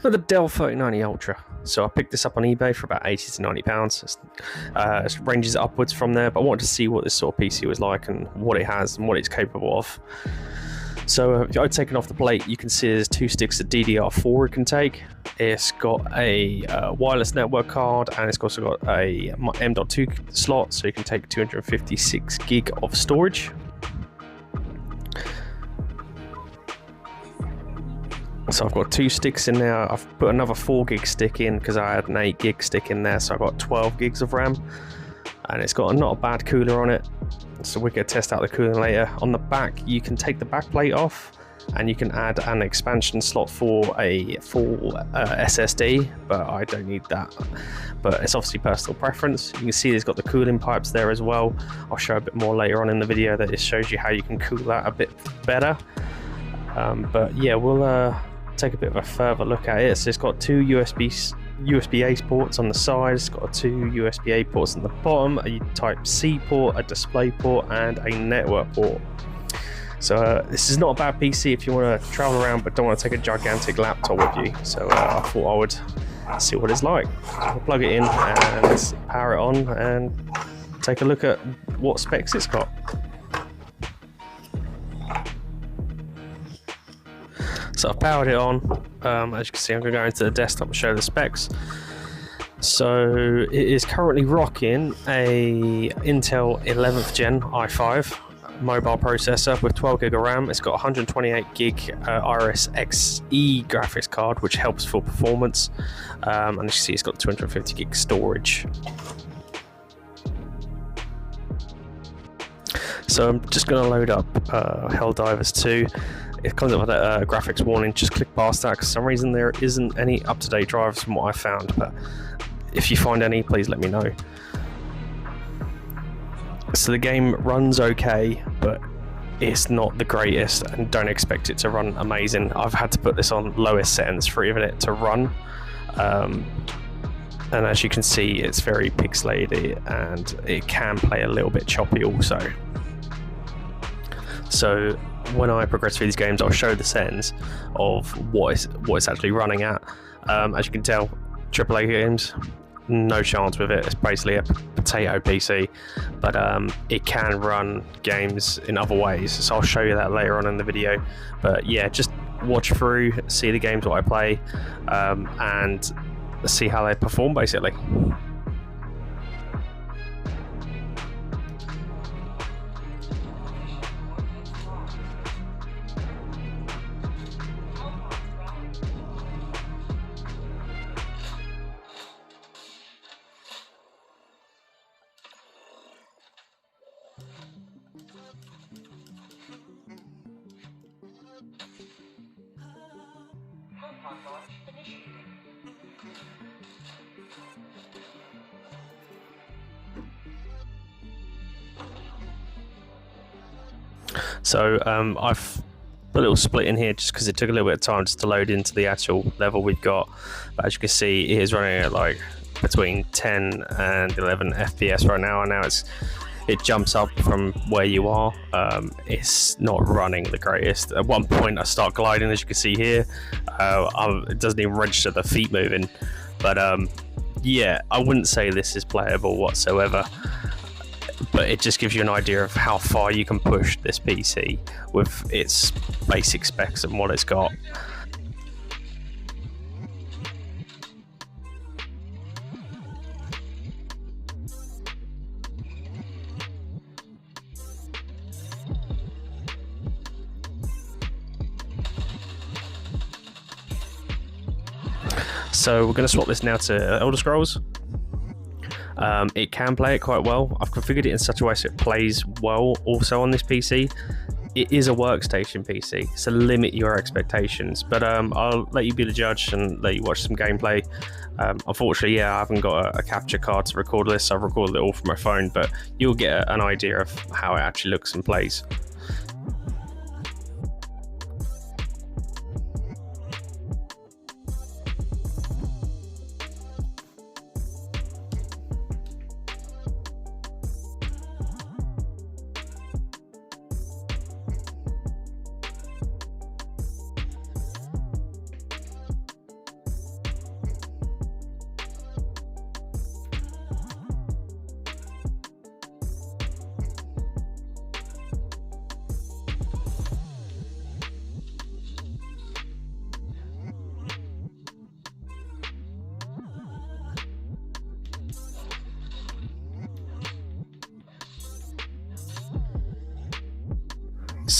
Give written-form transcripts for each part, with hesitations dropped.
for the Dell 3090 Ultra. So I picked this up on eBay for about £80 to £90. It ranges upwards from there, but I wanted to see what this sort of PC was like and what it has and what it's capable of. So I've taken off the plate. You can see there's 2 sticks of DDR4 it can take. It's got a wireless network card, and it's also got a M.2 slot, so you can take 256 gig of storage. So I've got 2 sticks in there. I've put another 4 gig stick in because I had an 8 gig stick in there, so I've got 12 gigs of RAM. And it's got not a bad cooler on it, so we could test out the cooling later. On the back, you can take the back plate off, and you can add an expansion slot for a full SSD, but I don't need that. But it's obviously personal preference. You can see it's got the cooling pipes there as well. I'll show a bit more later on in the video that it shows you how you can cool that a bit better. But yeah, we'll take a bit of a further look at it. So it's got 2 USB-A ports on the side, it's got 2 USB-A ports on the bottom, a Type-C port, a display port, and a network port. So this is not a bad PC if you want to travel around but don't want to take a gigantic laptop with you. So I thought I would see what it's like. So we'll plug it in and power it on and take a look at what specs it's got. So I've powered it on. As you can see, I'm going to go into the desktop and show the specs. So it is currently rocking a Intel 11th Gen i5 mobile processor with 12 gig of RAM. It's got 128 gig Iris Xe graphics card, which helps for performance. And as you see, it's got 250 gig storage. So I'm just going to load up Helldivers 2. It comes up with a graphics warning. Just click past that because for some reason there isn't any up-to-date drivers from what I found, but if you find any, please let me know. So the game runs okay, but it's not the greatest, and don't expect it to run amazing. I've had to put this on lowest settings for even it to run, and as you can see, it's very pixelated and it can play a little bit choppy also. So when I progress through these games, I'll show the settings of what it's actually running at. As you can tell, AAA games, no chance with it. It's basically a potato PC, but it can run games in other ways. So I'll show you that later on in the video. But yeah, just watch through, see the games what I play, and see how they perform basically. So I've put a little split in here just because it took a little bit of time just to load into the actual level we've got. But as you can see, it is running at like between 10 and 11 FPS right now, and now it jumps up from where you are. It's not running the greatest. At one point I start gliding, as you can see here. It doesn't even register the feet moving, but yeah, I wouldn't say this is playable whatsoever, but it just gives you an idea of how far you can push this PC with its basic specs and what it's got. So we're going to swap this now to Elder Scrolls. It can play it quite well. I've configured it in such a way so it plays well also on this PC. It is a workstation PC, so limit your expectations, but I'll let you be the judge and let you watch some gameplay. Unfortunately, yeah, I haven't got a capture card to record this, so I've recorded it all from my phone, but you'll get an idea of how it actually looks and plays.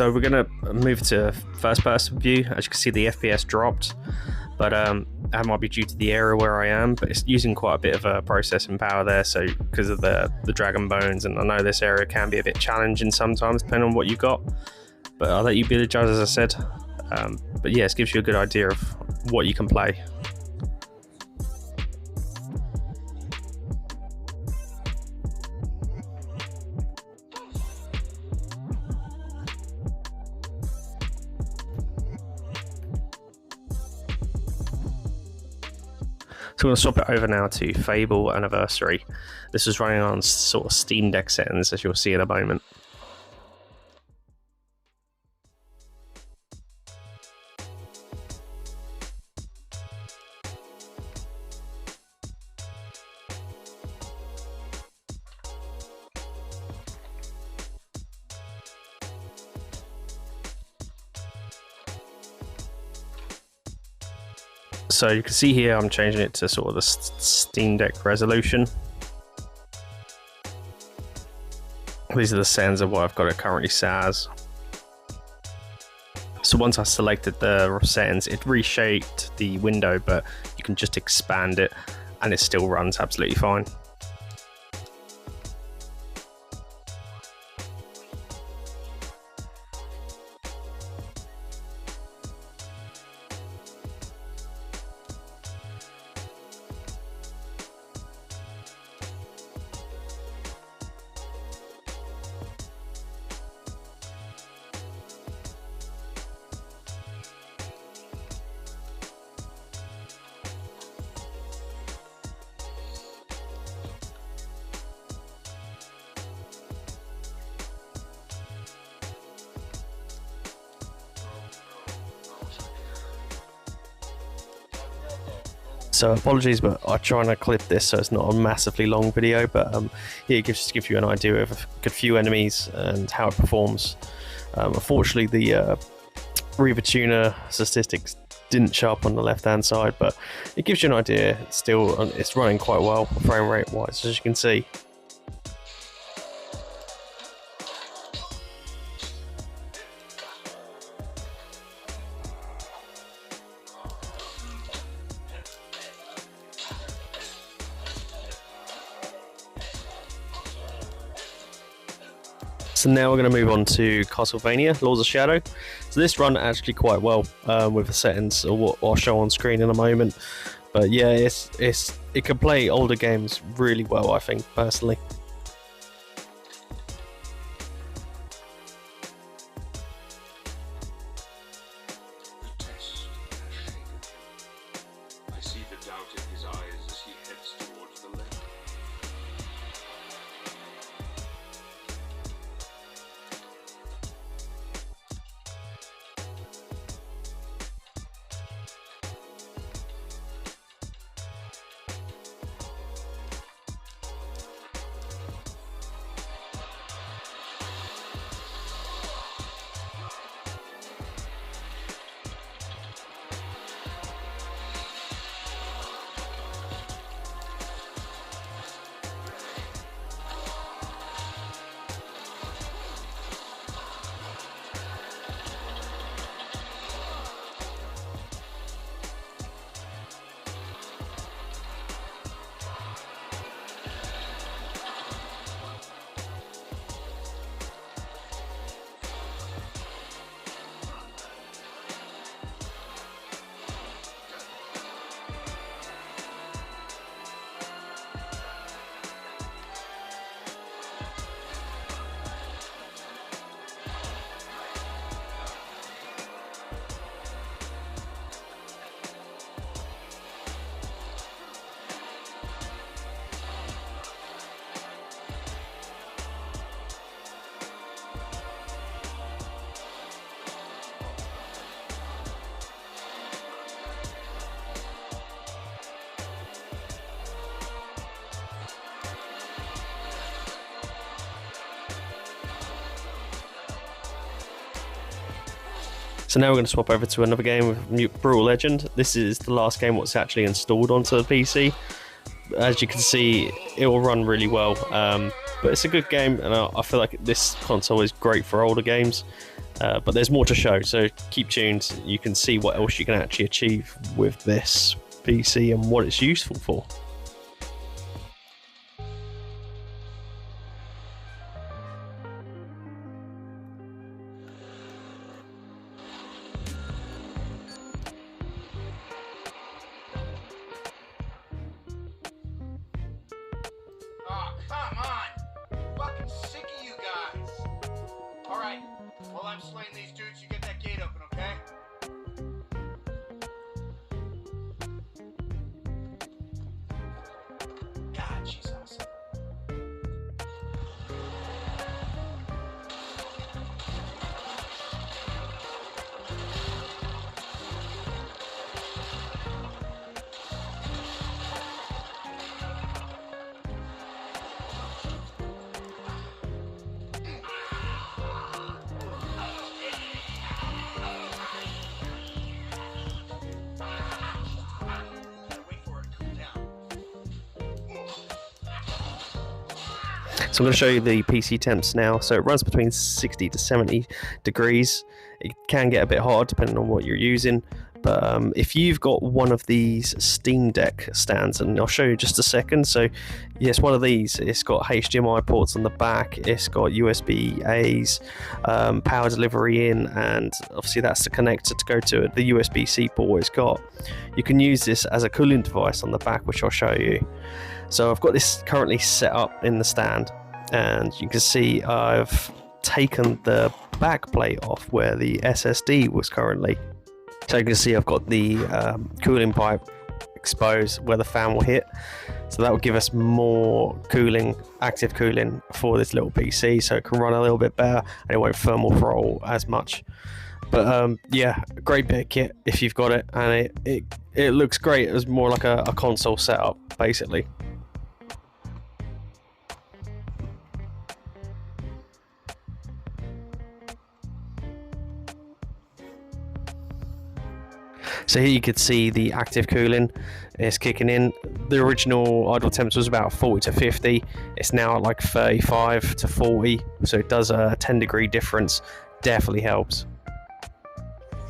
So we're going to move to first person view. As you can see, the FPS dropped, but that might be due to the area where I am, but it's using quite a bit of processing power there, so because of the dragon bones, and I know this area can be a bit challenging sometimes depending on what you got, but I'll let you be the judge, as I said. But yeah, it gives you a good idea of what you can play. So we're going to swap it over now to Fable Anniversary. This is running on sort of Steam Deck settings, as you'll see in a moment. So you can see here I'm changing it to sort of the Steam Deck resolution. These are the settings of what I've got it currently set as. So once I selected the settings, it reshaped the window, but you can just expand it and it still runs absolutely fine. So apologies, but I'm trying to clip this so it's not a massively long video, but yeah, it just gives you an idea of a good few enemies and how it performs. Unfortunately, the Reaver Tuner statistics didn't show up on the left hand side, but it gives you an idea. It's running quite well frame rate wise, as you can see. So now we're going to move on to Castlevania Lords of Shadow. So this run actually quite well with the settings, or what I'll show on screen in a moment. But yeah, it can play older games really well, I think, personally. I see the doubt in his eyes as he heads towards the left. So now we're going to swap over to another game with Brutal Legend. This is the last game what's actually installed onto the PC. as you can see, it will run really well. But it's a good game, and I feel like this console is great for older games. But there's more to show, so keep tuned. You can see what else you can actually achieve with this PC and what it's useful for. Oh, come on! I'm fucking sick of you guys! Alright, while I'm slaying these dudes, you get that gate open, okay? God, she's awesome. So I'm going to show you the PC temps now. So it runs between 60 to 70 degrees. It can get a bit hot depending on what you're using. But if you've got one of these Steam Deck stands, and I'll show you in just a second. So yes, one of these, it's got HDMI ports on the back, it's got USB-A's, power delivery in, and obviously that's the connector to go to it, the USB-C port it's got. You can use this as a cooling device on the back, which I'll show you. So I've got this currently set up in the stand, and you can see I've taken the back plate off where the SSD was currently. So you can see I've got the cooling pipe exposed where the fan will hit, so that will give us more cooling, active cooling for this little PC, so it can run a little bit better and it won't thermal throttle as much. But yeah, great bit of kit if you've got it, and it looks great. It was more like a console setup basically. So here you could see the active cooling is kicking in. The original idle temps was about 40 to 50. It's now at like 35 to 40. So it does a 10-degree difference. Definitely helps.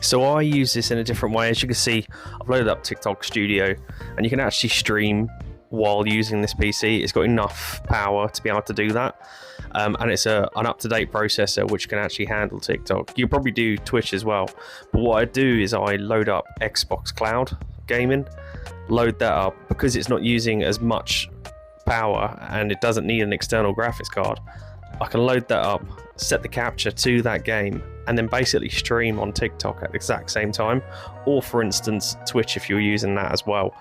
So I use this in a different way. As you can see, I've loaded up TikTok Studio, and you can actually stream while using this PC. It's got enough power to be able to do that. And it's an up-to-date processor which can actually handle TikTok. You probably do Twitch as well, but what I do is I load up Xbox Cloud Gaming, load that up because it's not using as much power and it doesn't need an external graphics card. I can load that up, set the capture to that game, and then basically stream on TikTok at the exact same time, or for instance Twitch if you're using that as well.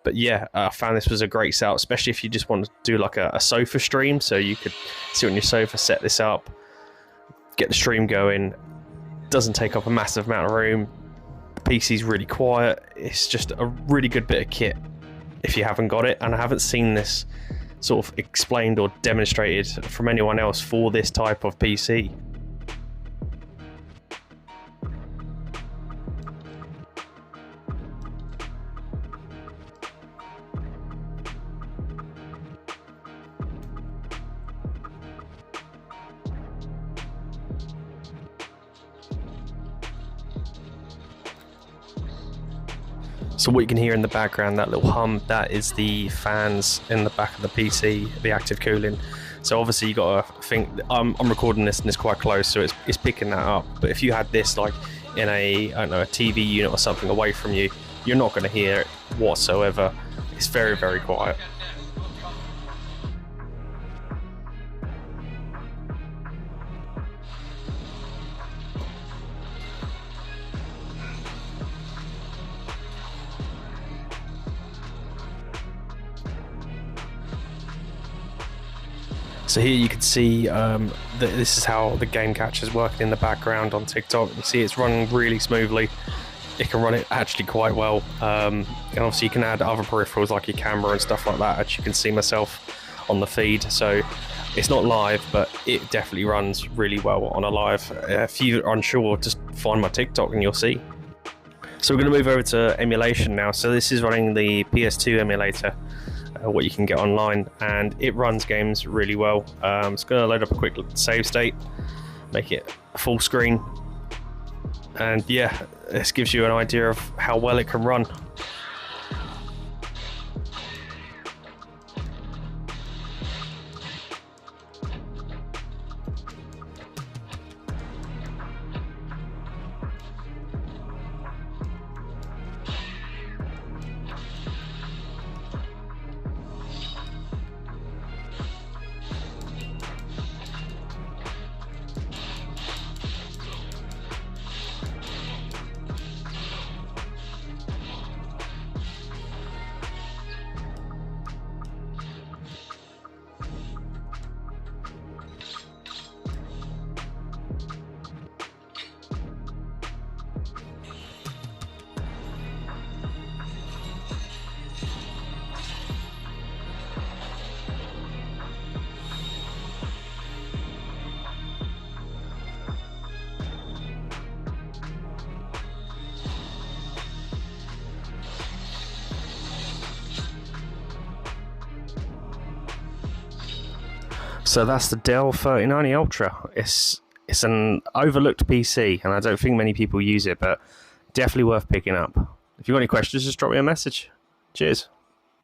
But yeah, I found this was a great setup, especially if you just want to do like a sofa stream. So you could sit on your sofa, set this up, get the stream going. Doesn't take up a massive amount of room. The PC's really quiet. It's just a really good bit of kit if you haven't got it. And I haven't seen this sort of explained or demonstrated from anyone else for this type of PC. So what you can hear in the background, that little hum, that is the fans in the back of the PC, the active cooling. So obviously you got to think, I'm recording this and it's quite close, so it's picking that up. But if you had this like in a, I don't know, a TV unit or something away from you, you're not going to hear it whatsoever. It's very, very quiet. So here you can see that this is how the game catcher is working in the background on TikTok. You can see it's running really smoothly. It can run it actually quite well. And obviously you can add other peripherals like your camera and stuff like that, as you can see myself on the feed. So it's not live, but it definitely runs really well on a live. If you're unsure, just find my TikTok and you'll see. So we're going to move over to emulation now. So this is running the PS2 emulator, what you can get online, and it runs games really well. It's going to load up a quick save state, make it full screen, and yeah, this gives you an idea of how well it can run. So that's the Dell 3090 Ultra. It's an overlooked PC, and I don't think many people use it, but definitely worth picking up. If you've got any questions, just drop me a message. Cheers.